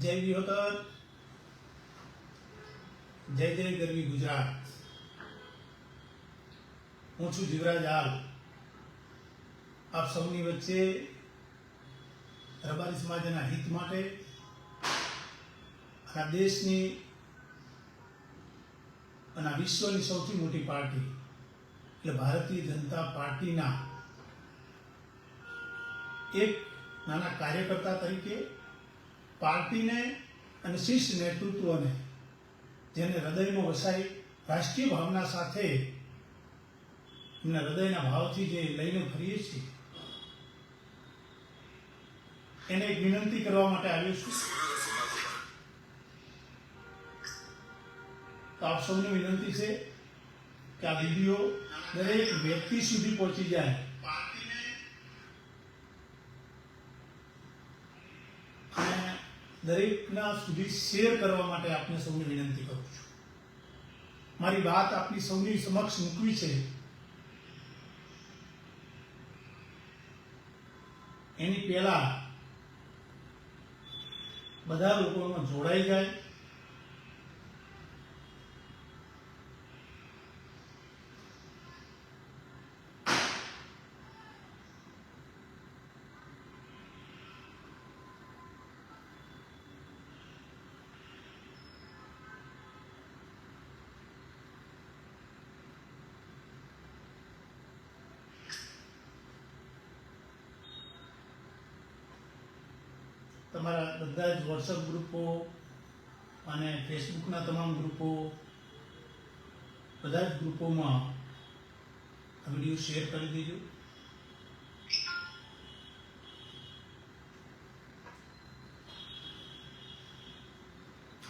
જય વિહોતર, જય જય ગરવી ગુજરાત। હું છું જીવરાજ આલ। આપ સૌની વચ્ચે રબારી સમાજના હિત માટે આ દેશની અને વિશ્વની સૌથી મોટી પાર્ટી એટલે ભારતીય જનતા પાર્ટીના એક નાના કાર્યકર્તા તરીકે પાર્ટીને અને શીર્ષ નેતૃત્વને જેને હૃદયમાં વસાઈ રાષ્ટ્રીય ભાવના સાથે એમના હૃદયના ભાવથી જે લઈને ફરીએ છીએ એને એક વિનંતી કરવા માટે આવ્યો છું। તો આપ સૌને વિનંતી છે કે આ વિડીયો દરેક વ્યક્તિ સુધી પહોંચી જાય અને દરેકના સુધી શેર કરવા માટે આપને સૌને વિનંતી કરું છું। મારી વાત આપની સૌની સમક્ષ મૂકવી છે એની પહેલા બધા લોકોમાં જોડાઈ જાય તમારા બધા જ વોટ્સઅપ ગ્રુપો અને ફેસબુકના તમામ ગ્રુપો બધા જ ગ્રુપોમાં આ વિડીયો શેર કરી દેજો।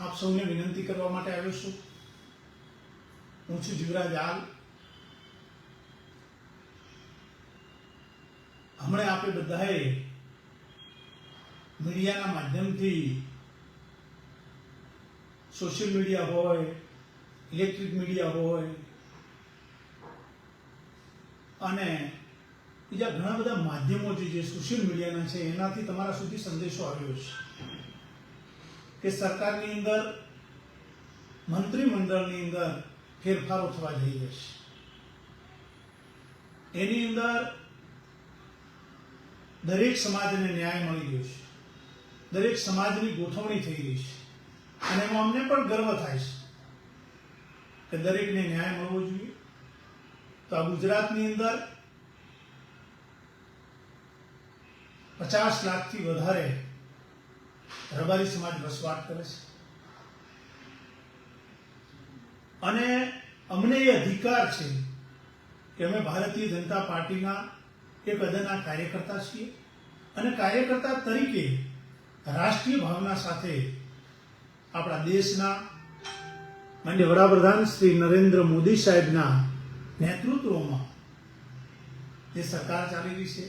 આપ સૌને વિનંતી કરવા માટે આવ્યો છું। હું છું જીવરાજ આલ। હમણાં આપણે બધાએ મીડિયાના માધ્યમથી સોશિયલ મીડિયા હોય, ઇલેક્ટ્રિક મીડિયા હોય અને બીજા ઘણા બધા માધ્યમો જે સોશિયલ મીડિયાના છે એનાથી તમારા સુધી સંદેશો આવ્યો છે કે સરકારની અંદર મંત્રીમંડળની અંદર ફેરફારો થવા જઈ રહ્યા છે। એની અંદર દરેક સમાજને ન્યાય મળી રહ્યો છે, દરેક સમાજની ગોઠવણી થઈ રહી છે અને એમાં અમને પણ ગર્વ થાય છે કે દરેકને ન્યાય મળવો જોઈએ। તો આ ગુજરાતની અંદર 50 લાખથી વધારે રબારી સમાજ વસવાટ કરે છે અને અમને એ અધિકાર છે કે અમે ભારતીય જનતા પાર્ટીના એક અદના કાર્યકર્તા છીએ અને કાર્યકર્તા તરીકે રાષ્ટ્રીય ભાવના સાથે આપણા દેશના માનનીય વડાપ્રધાન શ્રી નરેન્દ્ર મોદી સાહેબના નેતૃત્વમાં જે સરકાર ચાલી રહી છે,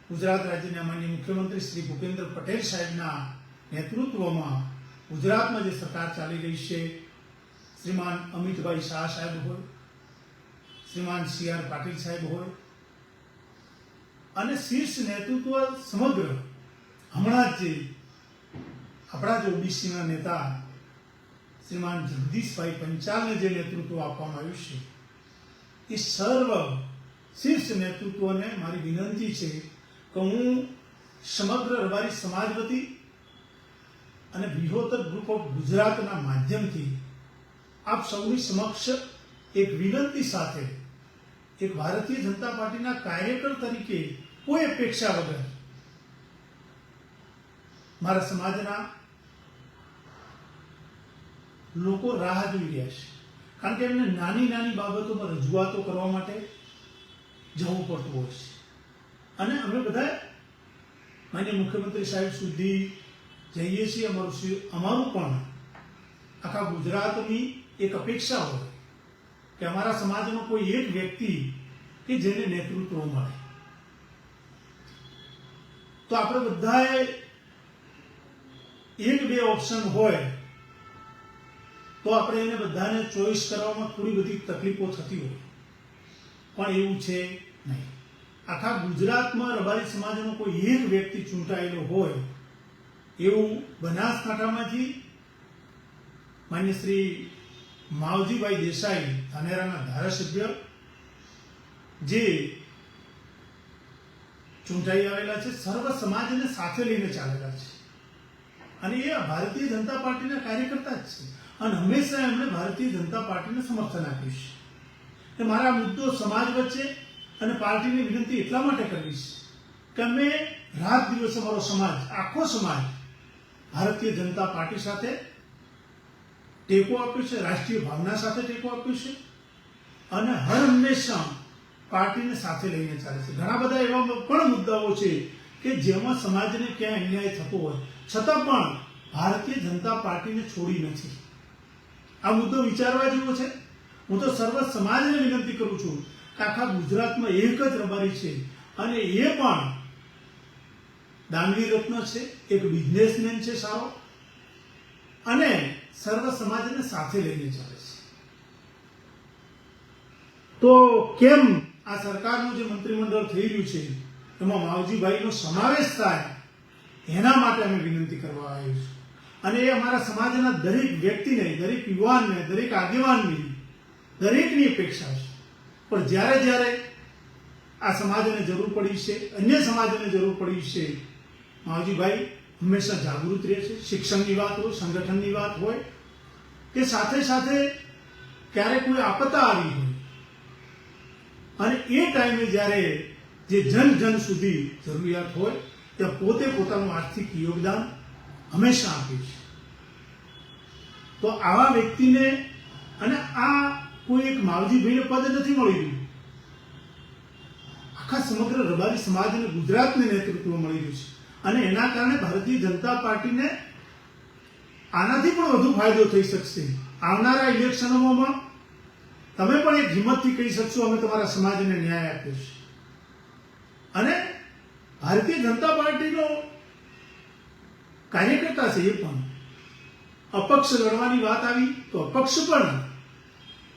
ગુજરાત રાજ્યના માનનીય મુખ્યમંત્રી શ્રી ભૂપેન્દ્ર પટેલ સાહેબના નેતૃત્વમાં ગુજરાતમાં જે સરકાર ચાલી રહી છે, શ્રીમાન અમિતભાઈ શાહ સાહેબ હોય, શ્રીમાન CR પાટીલ સાહેબ હોય અને શીર્ષ નેતૃત્વ સમગ્ર હમણાં જ આપણા જે ઓબીસીના નેતા શ્રીમાન જગદીશભાઈ પંચાલને જે નેતૃત્વ આપવામાં આવ્યું છે એ સર્વ શીર્ષ નેતૃત્વને મારી વિનંતી છે કે હું સમગ્ર રબારી સમાજ વતી અને વિહોતર ગ્રુપ ઓફ ગુજરાતના માધ્યમથી આપ સૌની સમક્ષ એક વિનંતી સાથે એક ભારતીય જનતા પાર્ટીના કાર્યકર તરીકે કોઈ અપેક્ષા વગર મારા સમાજના લોકો રાહ જોઈ રહ્યા છે, કારણ કે એમને નાની નાની બાબતોમાં રજૂઆતો કરવા માટે જવું પડતું હોય છે અને અમે બધા માનનીય મુખ્યમંત્રી સાહેબ સુધી જઈએ છીએ। અમારું પણ આખા ગુજરાતની એક અપેક્ષા હોય કે અમારા સમાજનો કોઈ એક વ્યક્તિ કે જેને નેતૃત્વ મળે। તો આપણે બધાએ એક બે ઓપ્શન હોય તો આપણે એને બધાને ચોઈસ કરવામાં થોડી બધી તકલીફો થતી હોય, પણ એવું છે નહીં। આખા ગુજરાતમાં રબારી સમાજનો કોઈ એક વ્યક્તિ ચૂંટાયેલો હોય એવું બનાસકાંઠામાંથી માન્ય શ્રી માવજીભાઈ દેસાઈ ધાનેરાના ધારાસભ્ય જે ચૂંટાઈ આવેલા છે, સર્વ સમાજને સાથે લઈને ચાલેલા છે અને એ ભારતીય જનતા પાર્ટીના કાર્યકર્તા જ છે અને હંમેશા એમણે ભારતીય જનતા પાર્ટીને સમર્થન આપ્યું છે. કે મારા મુદ્દો સમાજ વચ્ચે અને પાર્ટીની વિનંતી એટલા માટે કરવી છે કે અમે રાત દિવસ અમારો સમાજ, આખો સમાજ ભારતીય જનતા પાર્ટી સાથે ટેકો આપ્યો છે, રાષ્ટ્રીય ભાવના સાથે ટેકો આપ્યો છે અને હર હંમેશા પાર્ટીને સાથે લઈને ચાલે છે. ઘણા બધા એવા પણ મુદ્દાઓ છે કે જેમાં સમાજને ક્યાંય અન્યાય થતો હોય છતાં પણ ભારતીય જનતા પાર્ટીને છોડી નથી. આ મુદ્દો વિચારવા જેવો છે. હું તો સર્વ સમાજને વિનંતી કરું છું કે આખા ગુજરાતમાં એક જ રબારી છે અને એ પણ દાનવીર રત્ન છે, એક બિઝનેસમેન છે સારો અને સર્વ સમાજને સાથે લઈને ચાલે છે. તો કેમ આ સરકારનું જે મંત્રીમંડળ થઈ રહ્યું છે એમાં માવજીભાઈનો સમાવેશ થાય એના માટે અમે વિનંતી કરવા આવ્યું છું અને એ અમારા સમાજના દરેક વ્યક્તિને, દરેક યુવાનને, દરેક આગેવાનની, દરેકની અપેક્ષા છે. પણ જ્યારે જ્યારે આ સમાજને જરૂર પડી છે, અન્ય સમાજને જરૂર પડી છે, માવજીભાઈ હંમેશા જાગૃત રહે છે. શિક્ષણની વાત હોય, સંગઠનની વાત હોય કે સાથે સાથે ક્યારેક કોઈ આપત્તા આવી હોય અને એ ટાઈમે જ્યારે જે જન સુધી જરૂરિયાત હોય ત્યાં પોતે પોતાનું આર્થિક યોગદાન હંમેશા આપે છે. તો આવા વ્યક્તિને અને આ કોઈ એક માવજીભાઈને પદ નથી મળી રહ્યું, આખા સમગ્ર રબારી સમાજને, ગુજરાતને નેતૃત્વ મળી રહ્યું છે અને એના કારણે ભારતીય જનતા પાર્ટીને આનાથી પણ વધુ ફાયદો થઈ શકશે. આવનારા ઇલેક્શનોમાં તમે પણ એક હિંમતથી કહી શકશો અમે તમારા સમાજને ન્યાય આપ્યો છે. અને ભારતીય જનતા પાર્ટીનો કાર્યકર્તા છે એ પણ અપક્ષ લડવાની વાત આવી તો અપક્ષ પણ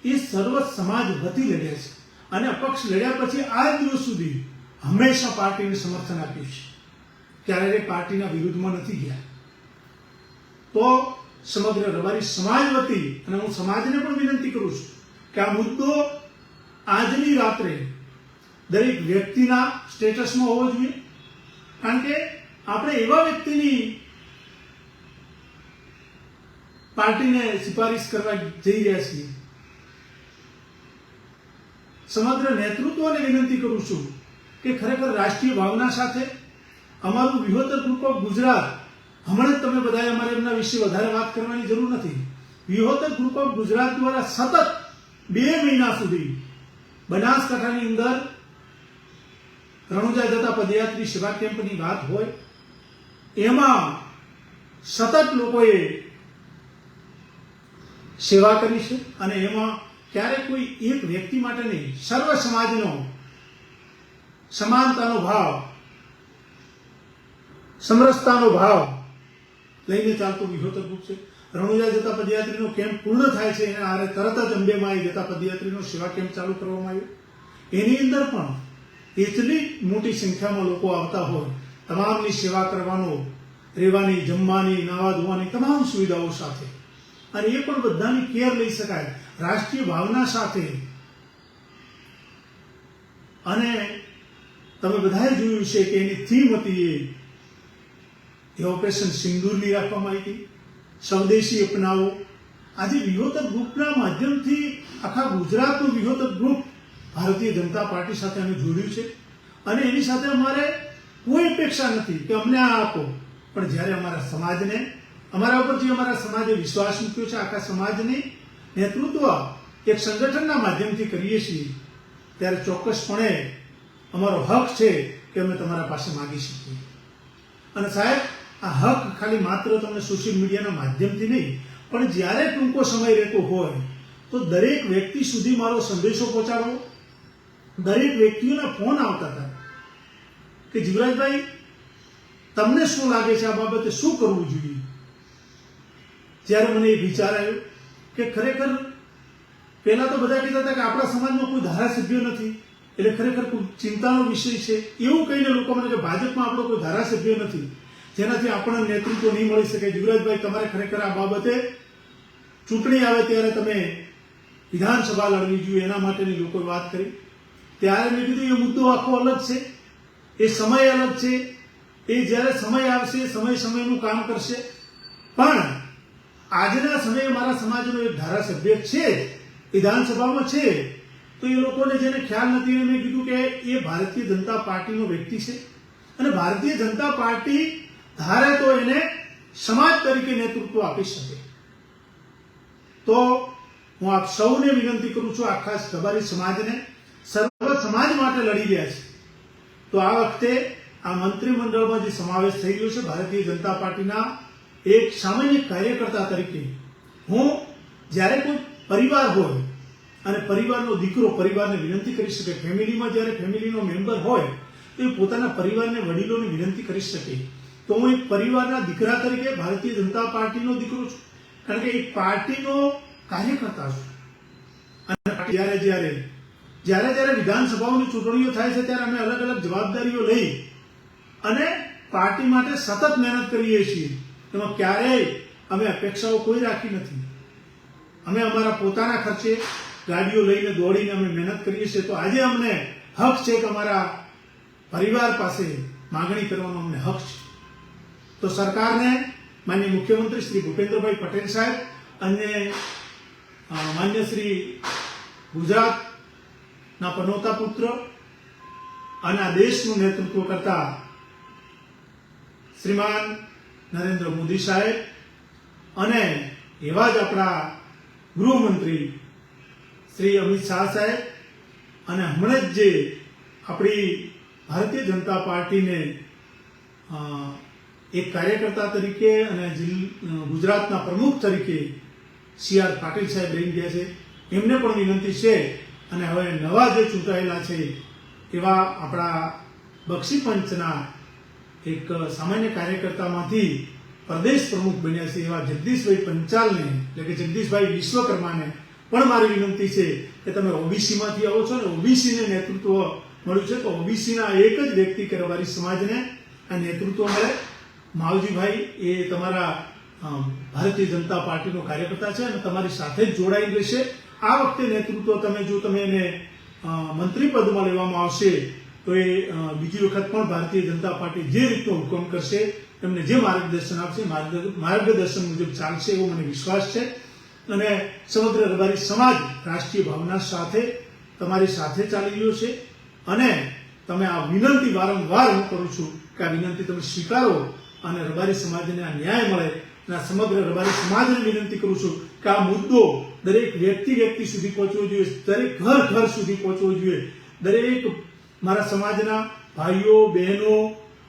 એ સર્વ સમાજ વતી લડ્યા છે અને અપક્ષ લડ્યા પછી આજ દિવસ સુધી હંમેશા પાર્ટીને સમર્થન આપ્યું છે, ક્યારેય પાર્ટીના વિરુદ્ધમાં નથી ગયા. તો સમગ્ર રબારી સમાજ વતી અને હું સમાજને પણ વિનંતી કરું છું કે આ મુદ્દો આજની રાત્રે દરેક વ્યક્તિના સ્ટેટસમાં હોવો જોઈએ, કારણ કે આપણે એવા વ્યક્તિની પાર્ટીને સિફારિશ કરવા જઈ રહ્યા છીએ. સમગ્ર નેતૃત્વને વિનંતી કરું છું કે ખરેખર રાષ્ટ્રીય ભાવના સાથે અમારું વિહોતર ગ્રુપ ઓફ ગુજરાત, હમણાં જ તમે બધાએ અમારે એમના વિશે વધારે વાત કરવાની જરૂર નથી. વિહોતર ગ્રુપ ઓફ ગુજરાત દ્વારા સતત 2 મહિના સુધી બનાસકાંઠાની અંદર રણુજા જતા પદયાત્રી સેવા કેમ્પની વાત હોય એમાં સતત લોકોએ સેવા કરી છે અને એમાં ક્યારેક કોઈ એક વ્યક્તિ માટે નહીં, સર્વ સમાજનો સમાનતાનો ભાવ, સમરસતાનો ભાવ લઈને ચાલતું વિહોતર ગ્રુપ છે. રણુજા જતા પદયાત્રીનો કેમ્પ પૂર્ણ થાય છે એના આરે તરત જ અંબેમાઈ જતા પદયાત્રીનો સેવા કેમ્પ ચાલુ કરવામાં આવ્યો. એની અંદર પણ એટલી મોટી સંખ્યામાં લોકો આવતા હોય, તમામની સેવા કરવાનો, રહેવાની, જમવાની, નાવા ધોવાની તમામ સુવિધાઓ સાથે અને એ પણ બધાની કેર લઈ શકાય રાષ્ટ્રીય ભાવના સાથે. અને તમે બધાએ જોયું છે કે એની થીમ હતી એ ઓપરેશન સિંદૂરની રાખવામાં આવી હતી, સ્વદેશી અપનાવો. આજે વિહોતર ગ્રુપના માધ્યમથી આખા ગુજરાતનું વિહોતર ગ્રુપ ભારતીય જનતા પાર્ટી સાથે અમે જોડ્યું છે અને એની સાથે અમારે કોઈ અપેક્ષા નથી કે અમને આ આપો, પણ જ્યારે અમારા સમાજને, અમારા ઉપર જે અમારા સમાજે વિશ્વાસ મૂક્યો છે, આખા સમાજની નેતૃત્વ એક સંગઠનના માધ્યમથી કરીએ છીએ ત્યારે ચોક્કસપણે અમારો હક છે કે અમે તમારા પાસે માગી શકીએ. અને સાહેબ, આ હક ખાલી માત્ર તમને સોશિયલ મીડિયાના માધ્યમથી નહીં, પણ જ્યારે ટૂંકો સમય રહેતો હોય તો દરેક વ્યક્તિ સુધી મારો સંદેશો પહોંચાડવો. દરેક વ્યક્તિઓના ફોન આવતા હતા કે જીવરાજભાઈ તમને શું લાગે છે આ બાબતે શું કરવું જોઈએ. જ્યારે મને એ વિચાર આવ્યો કે ખરેખર પહેલા તો બધા કહેતા હતા કે આપણા સમાજમાં કોઈ ધારાસભ્ય નથી એટલે ખરેખર કોઈ ચિંતાનો વિષય છે એવું કહીને લોકો મને કે ભાજપમાં આપણો કોઈ ધારાસભ્ય નથી, જેનાથી આપણને નેતૃત્વ નહીં મળી શકે. યુવરાજભાઈ, તમારે ખરેખર આ બાબતે ચૂંટણી આવે ત્યારે તમે વિધાનસભા લડવી જોઈએ, એના માટેની લોકોએ વાત કરી. ત્યારે મેં કીધું એ મુદ્દો આખો અલગ છે, એ સમય અલગ છે, એ જ્યારે સમય આવશે સમય સમયનું કામ કરશે. પણ આજના સમયે મારા સમાજનો એક ધારાસભ્ય છે, વિધાનસભામાં છે, તો એ લોકોને જેને ખ્યાલ નથી, મેં કીધું કે એ ભારતીય જનતા પાર્ટીનો વ્યક્તિ છે અને ભારતીય જનતા પાર્ટી ધારે તો એને સમાજ તરીકે નેતૃત્વ આપી શકે. તો હું આપ સૌને વિનંતી કરું છું, આખા સબારી સમાજને, સર્વ સમાજ માટે લડી રહ્યા છે. તો આ વખતે આ મંત્રીમંડળમાં જે સમાવેશ થઈ ગયો છે ભારતીય જનતા પાર્ટીના એક સામાન્ય કાર્યકર્તા તરીકે, હું જ્યારે કોઈ પરિવાર હોય અને પરિવારનો દીકરો પરિવારને વિનંતી કરી શકે, ફેમિલીમાં જ્યારે ફેમિલીનો મેમ્બર હોય તો એ પોતાના પરિવારને વડીલોને વિનંતી કરી શકે. તો હું એક પરિવારના દીકરા તરીકે ભારતીય જનતા પાર્ટીનો દીકરો છું, કારણ કે એક પાર્ટીનો કાર્યકર્તા છું. અને જ્યારે જ્યારે વિધાનસભાઓની ચૂંટણીઓ થાય છે ત્યારે અમે અલગ અલગ જવાબદારીઓ લઈ અને પાર્ટી માટે સતત મહેનત કરીએ છીએ. એમાં ક્યારેય અમે અપેક્ષાઓ કોઈ રાખી નથી. અમે અમારા પોતાના ખર્ચે ગાડીઓ લઈને દોડીને અમે મહેનત કરીએ છીએ. તો આજે અમને હક છે કે અમારા પરિવાર પાસે માગણી કરવાનો અમને હક છે. તો સરકારને, માનનીય મુખ્યમંત્રી શ્રી ભૂપેન્દ્રભાઈ પટેલ સાહેબ અને માન્ય શ્રી ગુજરાતના પનોતા પુત્ર અને આ દેશનું નેતૃત્વ કરતા શ્રીમાન નરેન્દ્ર મોદી સાહેબ અને એવા જ આપણા ગૃહમંત્રી શ્રી અમિત શાહ સાહેબ અને હમણાં જ જે આપણી ભારતીય જનતા પાર્ટીને એક કાર્યકર્તા તરીકે અને ગુજરાતના પ્રમુખ તરીકે સી.આર. પાટીલ સાહેબ રહી ગયા છે, એમને પણ વિનંતી છે. અને હવે નવા જે ચૂંટાયેલા છે એવા આપણા બક્ષી પંચના એક સામાન્ય કાર્યકર્તામાંથી પ્રદેશ પ્રમુખ બન્યા છે એવા જગદીશભાઈ પંચાલને, એટલે કે જગદીશભાઈ વિશ્વકર્માને પણ મારી વિનંતી છે કે તમે ઓબીસીમાંથી આવો છો ને ઓબીસીને નેતૃત્વ મળ્યું છે, તો ઓબીસીના એક જ વ્યક્તિ કે રબારી સમાજને આ નેતૃત્વ મળે. માવજીભાઈ એ તમારા ભારતીય જનતા પાર્ટીનો કાર્યકર્તા છે અને તમારી સાથે જ જોડાઈ રહેશે. આ વખતે નેતૃત્વ જો એને મંત્રી પદમાં લેવામાં આવશે તો એ બીજી વખત પણ ભારતીય જનતા પાર્ટી જે રીતનો હુકમ કરશે, એમને જે માર્ગદર્શન આપશે માર્ગદર્શન મુજબ ચાલશે એવો મને વિશ્વાસ છે. અને સમગ્ર રબારી સમાજ રાષ્ટ્રીય ભાવના સાથે તમારી સાથે ચાલી રહ્યો છે. અને તમે આ વિનંતી વારંવાર હું કરું છું કે આ વિનંતી તમે સ્વીકારો અને રબારી સમાજને આ ન્યાય મળે. અને સમગ્ર રબારી સમાજને વિનંતી કરું છું કે આ મુદ્દો દરેક વ્યક્તિ સુધી પહોંચવો જોઈએ, દરેક ઘર સુધી પહોંચવો જોઈએ. દરેક મારા સમાજના ભાઈઓ બહેનો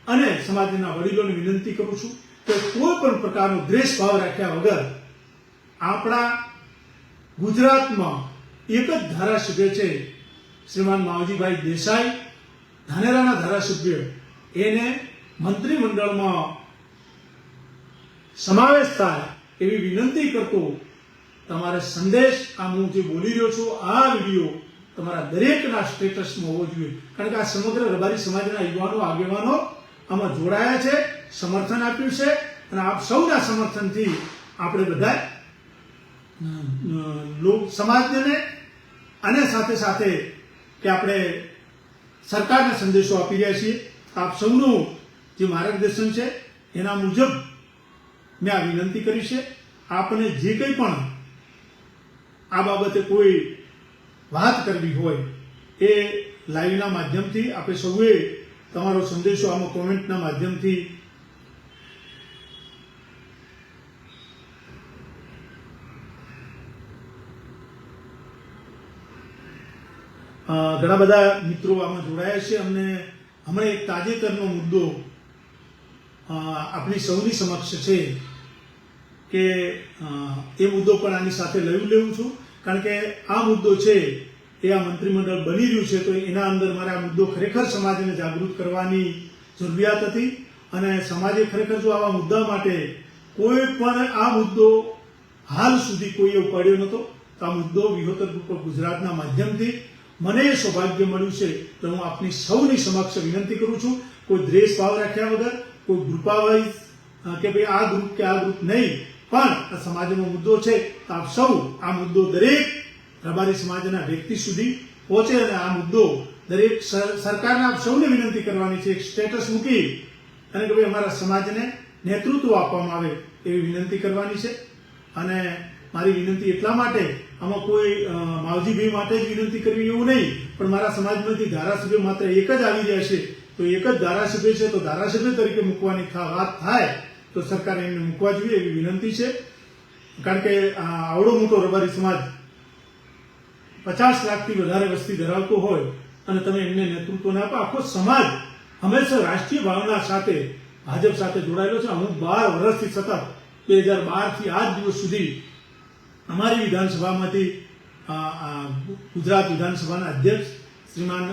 અને સમાજના વડીલોને વિનંતી કરું છું કે કોઈ પણ પ્રકારનો દ્વેષ ભાવ રાખ્યા વગર આપણા ગુજરાતમાં એક જ ધારાસભ્ય છે શ્રીમાન માવજીભાઈ દેસાઈ, ધાનેરાના ધારાસભ્ય, એને મંત્રીમંડળમાં સમાવેશ થાય એવી વિનંતી કરતો તમારે સંદેશ આ હું જે બોલી રહ્યો છું આ વિડીયો તમારા દરેકના સ્ટેટસમાં હોવો જોઈએ. કારણ કે આ સમગ્ર રબારી સમાજના યુવાનો આગેવાનો આમાં જોડાયા છે, સમર્થન આપ્યું છે અને આપ સૌના સમર્થનથી આપણે બધા લોક સમાજને અને સાથે સાથે કે આપણે સરકારને સંદેશો આપી રહ્યા છીએ. આપ સૌનું જે માર્ગદર્શન છે એના મુજબ મેં આ વિનંતી કરી છે. આપને જે કંઈ પણ આ બાબતે કોઈ વાત કરવી હોય એ લાઈવના માધ્યમથી આપણે સૌએ તમારો સંદેશો આમાં કોમેન્ટના માધ્યમથી ઘણા બધા મિત્રો આમાં જોડાયા છે. અમને હમણાં એક તાજેતરનો મુદ્દો આપણી સૌની સમક્ષ છે કે એ મુદ્દો પણ આની સાથે લેવું છું. કારણ કે આ મુદ્દો છે એ આ મંત્રીમંડળ બની રહ્યું છે તો એના અંદર મારે આ મુદ્દો ખરેખર સમાજને જાગૃત કરવાની જરૂરિયાત હતી. અને સમાજે ખરેખર જો આવા મુદ્દા માટે કોઈ પણ આ મુદ્દો હાલ સુધી કોઈએ ઉપાડ્યો નહોતો, તો આ મુદ્દો વિહોતર ગ્રુપ ગુજરાતના માધ્યમથી મને એ સૌભાગ્ય મળ્યું છે. તો હું આપની સૌની સમક્ષ વિનંતી કરું છું કોઈ દ્વેષ ભાવ રાખ્યા વગર, કોઈ ગ્રુપાવાઇઝ કે ભાઈ આ ગ્રુપ કે આ ગ્રુપ નહીં, પણ આ સમાજનો મુદ્દો છે તો આપ સૌ આ મુદ્દો દરેક રબારી સમાજના વ્યક્તિ સુધી પહોંચે અને આ મુદ્દો દરેક સરકારને આપ સૌને વિનંતી કરવાની છે, એક સ્ટેટસ મૂકી અને કે ભાઈ અમારા સમાજને નેતૃત્વ આપવામાં આવે એવી વિનંતી કરવાની છે. અને મારી વિનંતી એટલા માટે, આમાં કોઈ માવજીભાઈ માટે જ વિનંતી કરવી એવું નહીં, પણ મારા સમાજમાંથી ધારાસભ્ય માત્ર એક જ આવી રહ્યા છે, તો એક જ ધારાસભ્ય છે, તો ધારાસભ્ય તરીકે મૂકવાની વાત થાય તો સરકારે એમને મૂકવા જોઈએ એવી વિનંતી છે. કારણ કે આવડો મોટો રબારી સમાજ 50 લાખથી વધારે વસ્તી ધરાવતો હોય અને તમે એમને નેતૃત્વ ના આપો. આખો સમાજ હંમેશા રાષ્ટ્રીય ભાવના સાથે ભાજપ સાથે જોડાયેલો છે. હું 12 વર્ષથી સતત 2012 થી આજ દિવસ સુધી અમારી વિધાનસભામાંથી ગુજરાત વિધાનસભાના અધ્યક્ષ શ્રીમાન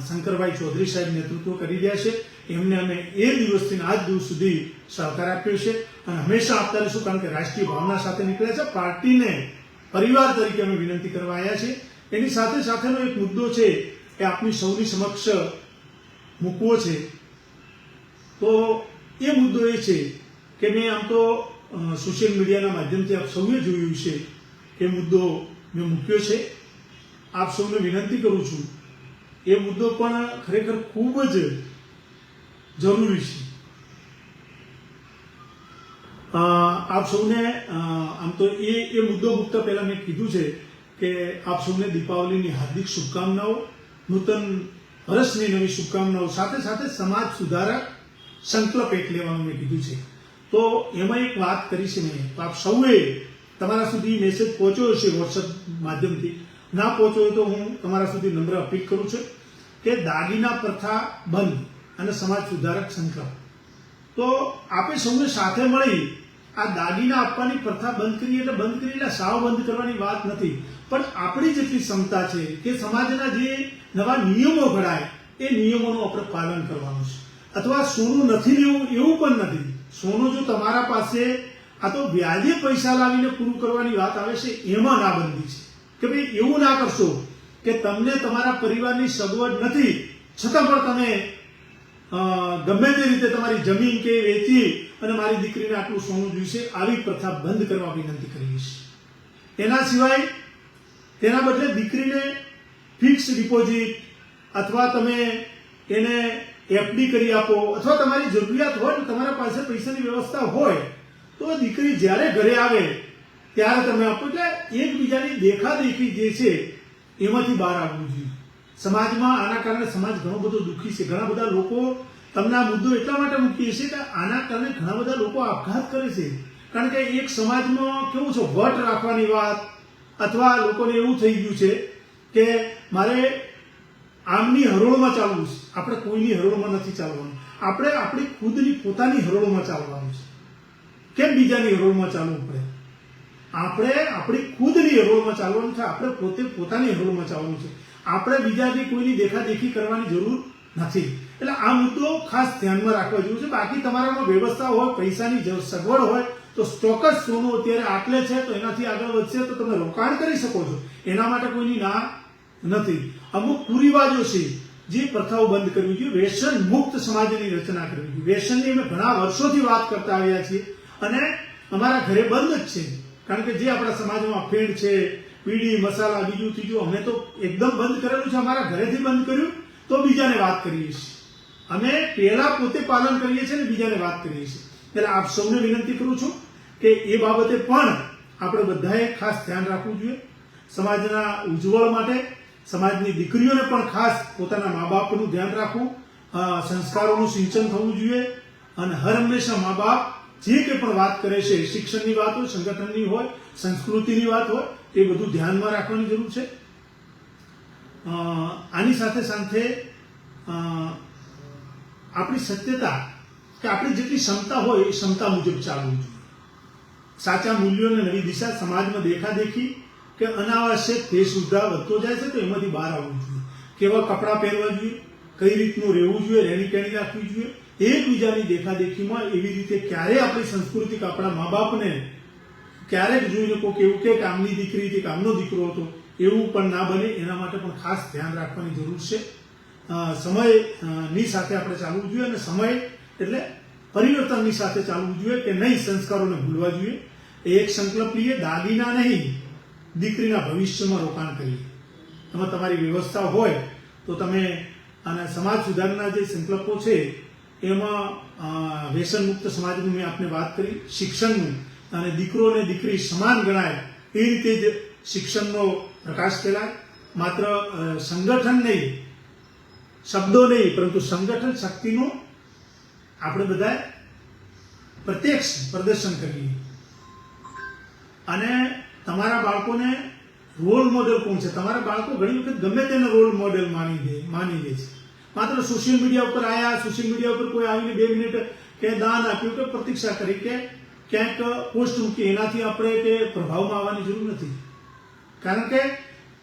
શંકરભાઈ ચૌધરી સાહેબ નેતૃત્વ કરી રહ્યા છે. એમને અમે એ દિવસથી આજ દિવસ સુધી સહકાર આપ્યો છે અને હંમેશા આપતા રહીશું, કારણ કે રાષ્ટ્રીય ભાવના સાથે નીકળ્યા છે. પાર્ટીને પરિવાર તરીકે અમે વિનંતી કરવા આવ્યા છીએ. એની સાથે સાથેનો એક મુદ્દો છે એ આપની સૌની સમક્ષ મૂકવો છે. તો એ મુદ્દો એ છે કે મેં આમ તો સોશિયલ મીડિયાના માધ્યમથી આપ સૌએ જોયું છે એ મુદ્દો મેં મૂક્યો છે. આપ સૌને વિનંતી કરું છું, એ મુદ્દો પણ ખરેખર ખૂબ જ જરૂરી છે. આપ સૌને આમ તો એ મુદ્દો મૂકતા પહેલા મેં કીધું છે કે આપ સૌને દીપાવલીની હાર્દિક શુભકામનાઓ, નૂતન વર્ષની નવી શુભકામનાઓ, સાથે સાથે સમાજ સુધારક સંકલ્પ એક લેવાનું મેં કીધું છે. તો એમાં એક વાત કરી છે મેં, તો આપ સૌએ તમારા સુધી મેસેજ પહોંચ્યો હશે વોટ્સઅપ માધ્યમથી, ના પહોંચ્યો હોય તો હું તમારા સુધી નમ્ર અપીલ કરું છું કે દાગીના પ્રથા બંધ અને સમાજ સુધારક સંકલ્પ. તો આપણે સૌને સાથે મળી આ દાગીના આપવાની પ્રથા બંધ કરીએ. એટલે બંધ કરી એટલે સાવ બંધ કરવાની વાત નથી, પણ આપણી જેટલી ક્ષમતા છે કે સમાજના જે નવા નિયમો ઘડાય એ નિયમોનું આપણે પાલન કરવાનું છે. અથવા સોનું નથી લેવું એવું પણ નથી. સોનું જો તમારા પાસે આ તો વ્યાજે પૈસા લાવીને પૂરું કરવાની વાત આવે છે, એમાં નાબંધી છે કે ભાઈ એવું ના કરશો કે તમને તમારા પરિવારની સગવડ નથી છતાં પણ તમે ગમે તે રીતે તમારી જમીન કે વેચી અને મારી દીકરીને આટલું સોનું જોઈશે, આવી પ્રથા બંધ કરવા વિનંતી કરીએ છીએ. એના સિવાય તેના બદલે દીકરીને ફિક્સ ડિપોઝિટ અથવા તમે એને એફડી કરી આપો, અથવા તમારી જરૂરિયાત હોય તો તમારા પાસે પૈસાની વ્યવસ્થા હોય તો દીકરી જ્યારે ઘરે આવે ત્યારે તમે આપો. એટલે એકબીજાની દેખાદેખી જે છે એમાંથી બહાર આવવું જોઈએ. સમાજમાં આના કારણે સમાજ ઘણો બધો દુઃખી છે. ઘણા બધા લોકો, તમને આ મુદ્દો એટલા માટે મૂકીએ છીએ કે આના કારણે ઘણા બધા લોકો આપઘાત કરે છે. કારણ કે એક સમાજમાં કેવું છે, વટ રાખવાની વાત, અથવા લોકોને એવું થઈ ગયું છે કે મારે આમની હરોળમાં ચાલવું છે. આપણે કોઈની હરોળમાં નથી ચાલવાનું, આપણે આપણી ખુદની પોતાની હરોળમાં ચાલવાનું છે. કેમ બીજાની હરોળમાં ચાલવું પડે? આપણે આપણી ખુદની હરોળમાં ચાલવાનું છે. આપણે પોતે પોતાની હરોળમાં ચાલવાનું છે. આપણે બીજાની કોઈની દેખાદેખી કરવાની જરૂર નથી. એટલે આ મુદ્દો ખાસ ધ્યાનમાં રાખવા જેવું છે. બાકી તમારામાં વ્યવસ્થા હોય, પૈસાની સગવડ હોય તો ચોક્કસ સોનું અત્યારે આટલે છે તો એનાથી આગળ વધશે તો તમે રોકાણ કરી શકો છો. એના માટે કોઈની ના નથી. અમુક કુરિવાજો છે જે પ્રથાઓ બંધ કરવી જોઈએ. વ્યસન મુક્ત સમાજની રચના કરવી જોઈએ. વ્યસનની અમે ઘણા વર્ષોથી વાત કરતા આવ્યા છીએ અને અમારા ઘરે બંધ જ છે. કારણ કે જે આપણા સમાજમાં ફેડ છે, બીડી, મસાલા, બીજું ત્રીજું, અમે તો એકદમ બંધ કરેલું છે. અમારા ઘરેથી બંધ કર્યું તો બીજાને વાત કરીએ છીએ. અમે પહેલા પોતે પાલન કરીએ છીએ અને બીજાને વાત કરીએ છીએ. એટલે આપ સૌને વિનંતી કરું છું કે એ બાબતે પણ આપણે બધાએ ખાસ ધ્યાન રાખવું જોઈએ. સમાજના ઉજ્જવળ માટે સમાજની દીકરીઓને પણ ખાસ પોતાના મા બાપનું ધ્યાન રાખવું, સંસ્કારોનું સિંચન થવું જોઈએ. અને હર હંમેશા મા બાપ જે કંઈ પણ વાત કરે છે, શિક્ષણની વાત હોય, સંગઠનની હોય, સંસ્કૃતિની વાત હોય, એ બધું ધ્યાનમાં રાખવાની જરૂર છે. આની સાથે સાથે આપણી સત્યતા કે આપણી જેટલી ક્ષમતા હોય એ ક્ષમતા મુજબ ચાલવું જોઈએ. સાચા મૂલ્યોને નવી દિશા, સમાજમાં દેખાદેખી કે અનાવશ્યક ભેદભાવ વધતો જાય છે તો એમાંથી બહાર આવવું જોઈએ. કેવા કપડાં પહેરવા જોઈએ, કઈ રીતનું રહેવું જોઈએ, રહેણી કહેણી રાખવી જોઈએ. એકબીજાની દેખાદેખીમાં એવી રીતે ક્યારે આપણી સંસ્કૃતિ કે આપણા મા બાપને ક્યારેક જોઈને કોઈક એવું કે આમની દીકરી હતી કે આમનો દીકરો હતો એવું પણ ના બને. એના માટે પણ ખાસ ધ્યાન રાખવાની જરૂર છે. સમયની સાથે આપણે ચાલવું જોઈએ. અને સમય એટલે પરિવર્તનની સાથે ચાલવું જોઈએ કે નહીં, સંસ્કારોને ભૂલવા જોઈએ. એક સંકલ્પ લઈએ, દાગીના નહીં, દીકરીના ભવિષ્યમાં રોકાણ કરીએ. એમાં તમારી વ્યવસ્થા હોય તો તમે, અને સમાજ સુધારના જે સંકલ્પો છે એમાં વ્યસન મુક્ત સમાજની મેં આપને વાત કરી, શિક્ષણનું, અને દીકરો અને દીકરી સમાન ગણાય એ રીતે જ શિક્ષણનો પ્રકાશ ફેલાય. માત્ર સંગઠન નહીં, શબ્દો નહીં, પરંતુ સંગઠન શક્તિનું આપણે બધા પ્રત્યક્ષ પ્રદર્શન કરીએ. અને તમારા બાળકોને રોલ મોડેલ કોણ છે? તમારા બાળકો ઘણી વખત ગમે તેને રોલ મોડેલ માની લે છે. માત્ર સોશિયલ મીડિયા ઉપર આવ્યા, સોશિયલ મીડિયા ઉપર કોઈ આવીને 2 મિનિટ કે દાન આપ્યું કે પ્રતીક્ષા કરી કે ક્યાંક પોસ્ટ મૂકી, એનાથી આપણે કે પ્રભાવમાં આવવાની જરૂર નથી. કારણ કે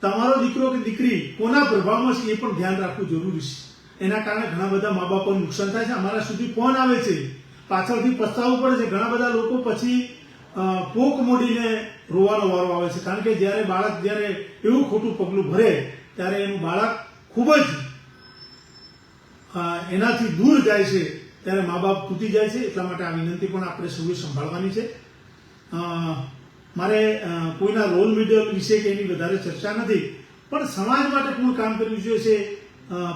તમારો દીકરો કે દીકરી કોના પ્રભાવમાં છે એ પણ ધ્યાન રાખવું જરૂરી છે. એના કારણે ઘણા બધા મા બાપોને નુકસાન થાય છે. અમારા સુધી ફોન આવે છે, પાછળથી પસ્તાવવું પડે છે. ઘણા બધા લોકો પછી પોક મોડીને રોવાનો વારો આવે છે. કારણ કે જ્યારે બાળક જ્યારે એવું ખોટું પગલું ભરે ત્યારે એનું બાળક ખૂબ જ એનાથી દૂર જાય છે, ત્યારે મા બાપ તૂટી જાય છે. એટલા માટે આ વિનંતી પણ આપણે સૌએ સંભાળવાની છે. મારે કોઈના રોલ મોડેલ વિશે કે એની વધારે ચર્ચા નથી, પણ સમાજ માટે કોણ કામ કર્યું છે,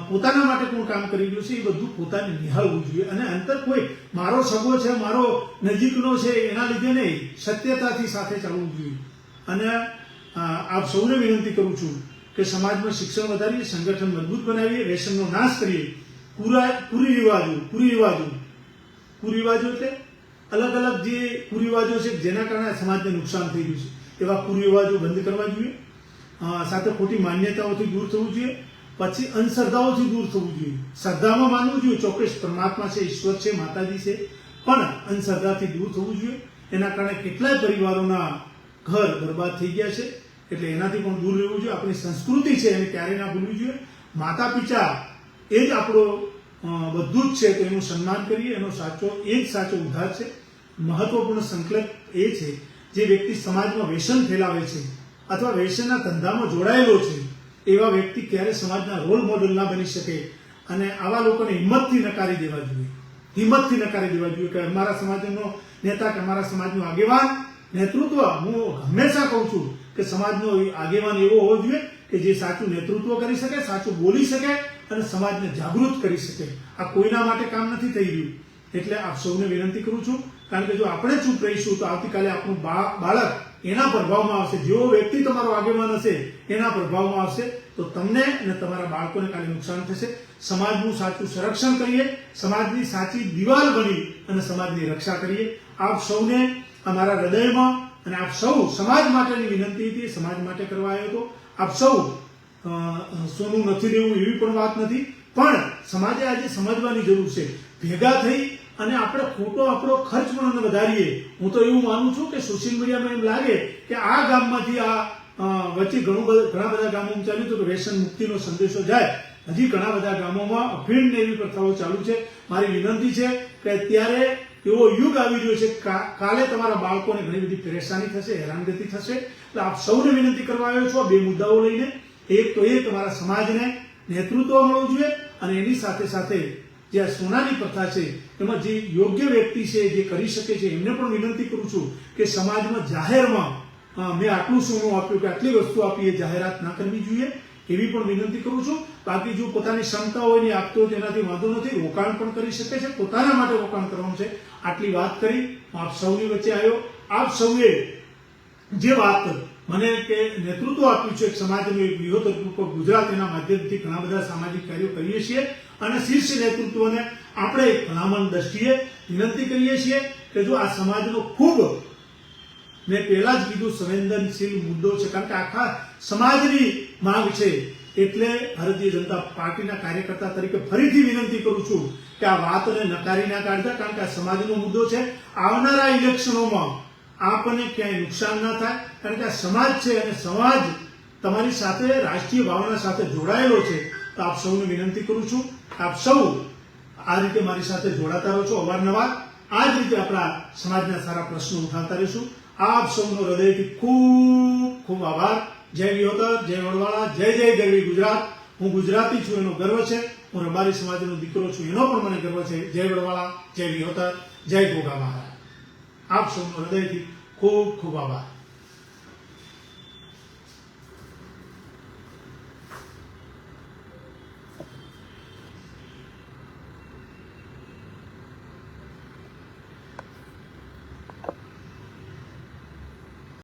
પોતાના માટે કોણ કામ કરી રહ્યું છે, એ બધું પોતાને નિહાળવું જોઈએ. અને અંતર કોઈ મારો સગો છે, મારો નજીકનો છે એના લીધે નહીં, સત્યતાથી સાથે ચાલવું જોઈએ. અને આપ સૌને વિનંતી કરું છું કે સમાજમાં શિક્ષણ વધારીએ, સંગઠન મજબૂત બનાવીએ, વ્યસનનો નાશ કરીએ. કુરિવાજો એટલે અલગ અલગ જે કુરિવાજો છે જેના કારણે સમાજને નુકસાન થઈ રહ્યું છે, એવા કુરિવાજો બંધ કરવા જોઈએ. સાથે ખોટી માન્યતાઓથી દૂર થવું જોઈએ. પછી અંધશ્રદ્ધાઓથી દૂર થવું જોઈએ. શ્રદ્ધામાં માનવું જોઈએ, ચોક્કસ પરમાત્મા છે, ઈશ્વર છે, માતાજી છે, પણ અંધશ્રદ્ધાથી દૂર થવું જોઈએ. એના કારણે કેટલાય પરિવારોના ઘર બરબાદ થઈ ગયા છે, એટલે એનાથી પણ દૂર રહેવું જોઈએ. આપણી સંસ્કૃતિ છે એને ક્યારેય ના ભૂલવી જોઈએ. માતા પિતા એ જ આપણો બધું જ છે, તો એનું સન્માન કરીએ. એ જ સાચો ઉદ્ધાર છે. મહત્વપૂર્ણ સંકલ્પ એ છે, જે વ્યક્તિ સમાજમાં વ્યસન ફેલાવે છે અથવા વ્યસનના ધંધામાં જોડાયેલો છે, એવા વ્યક્તિ ક્યારે સમાજના રોલ મોડેલ ના બની શકે. અને આવા લોકોને હિંમતથી નકારી દેવા જોઈએ કે અમારા સમાજનો નેતા કે અમારા સમાજનો આગેવાન નેતૃત્વ, હું હંમેશા કહું છું કે સમાજનો આગેવાન એવો હોવો જોઈએ કે જે સાચું નેતૃત્વ કરી શકે, સાચું બોલી શકે અને સમાજને જાગૃત કરી શકે. આ કોઈના માટે કામ નથી થઈ રહ્યું. એટલે આપ સૌને વિનંતી કરું છું, કારણ કે જો આપણે ચૂપ રહીશું તો આવતીકાલે આપણું બાળક એના પ્રભાવમાં આવશે. જેવો વ્યક્તિ તમારો આગેવાન હશે એના પ્રભાવમાં આવશે, તો તમને અને તમારા બાળકોને કાલે નુકસાન થશે. સમાજનું સાચું સંરક્ષણ કરીએ, સમાજની સાચી દિવાલ બની અને સમાજની રક્ષા કરીએ. આપ સૌને અમારા હૃદયમાં, અને આપ સૌ સમાજ માટેની વિનંતી હતી, સમાજ માટે કરવા આવ્યો હતો. આપ સૌ સોનું નથી લેવું એવી પણ વાત નથી, પણ સમાજે આજે સમજવાની જરૂર છે. ભેગા થઈ અને આપણે ખોટો આપણો ખર્ચ પણ વધારીએ. હું તો એવું માનું છું કે સોશિયલ મીડિયામાં એમ લાગે કે આ ગામમાંથી આ વચ્ચે ઘણા બધા ગામોમાં ચાલ્યું હતું કે વ્યસન મુક્તિનો સંદેશો જાય. હજી ઘણા બધા ગામોમાં અફીણ ને એવી પ્રથાઓ ચાલુ છે. મારી વિનંતી છે કે અત્યારે એવો યુગ આવી રહ્યો છે, કાલે તમારા બાળકોને ઘણી બધી પરેશાની થશે, હેરાનગતિ થશે. એટલે આપ સૌને વિનંતી કરવા આવ્યો છો 2 મુદ્દાઓ લઈને. એક તો એ તમારા સમાજને નેતૃત્વ મળવું જોઈએ, અને એની સાથે સાથે જે આ સોનાની પ્રથા છે એમાં જે યોગ્ય વ્યક્તિ છે, જે કરી શકે છે, એમને પણ વિનંતી કરું છું કે સમાજમાં જાહેરમાં મેં આટલું સોનું આપ્યું કે આટલી વસ્તુ આપી એ જાહેરાત ના કરવી જોઈએ, એવી પણ વિનંતી કરું છું. બાકી જો પોતાની ક્ષમતા હોય ને આપતો હોય તેનાથી વાંધો નથી, રોકાણ પણ કરી શકે છે, પોતાના માટે રોકાણ કરવાનું છે. આટલી વાત કરી આપ સૌની વચ્ચે આવ્યો. આપ સૌએ જે વાત મને કે નેતૃત્વ આપ્યું છે સમાજનું એક બૃહદ રૂપ ગુજરાત, એના માધ્યમથી ઘણા બધા સામાજિક કાર્યો કરીએ છીએ, અને શીર્ષ નેતૃત્વને આપણે ભલામણ દ્રષ્ટિએ વિનંતી કરીએ છીએ કે જો આ સમાજનો ખૂબ, મેં પહેલા જ કીધું, સંવેદનશીલ મુદ્દો છે, કારણ કે આખા સમાજની માંગ છે. એટલે ભારતીય જનતા પાર્ટીના કાર્યકર્તા તરીકે ફરીથી વિનંતી કરું છું કે આ વાતને નકારી ના કાઢતા, કારણ કે આ સમાજનો મુદ્દો છે. આવનારા ઇલેક્શનોમાં આપણને ક્યાંય નુકસાન ના થાય, કારણ કે આ સમાજ છે અને સમાજ તમારી સાથે રાષ્ટ્રીય ભાવના સાથે જોડાયેલો છે. તો આપ સૌને વિનંતી કરું છું, આપ સૌ આ રીતે મારી સાથે જોડાતા રહો છો અવારનવાર. આ જ રીતે આપણા સમાજના સારા પ્રશ્નો ઉઠાવતા રહીશું. આપ સૌનો હૃદયથી ખૂબ ખૂબ આભાર. જય વિહોતર, જય વડવાળા, જય જય ગરવી ગુજરાત. હું ગુજરાતી છું એનો ગર્વ છે. હું રબારી સમાજનો દીકરો છું એનો પણ મને ગર્વ છે. જય વડવાળા, જય વિહોતર, જય ગોગા મહારાજ. આપ સૌનો હૃદયથી ખૂબ ખૂબ આભાર.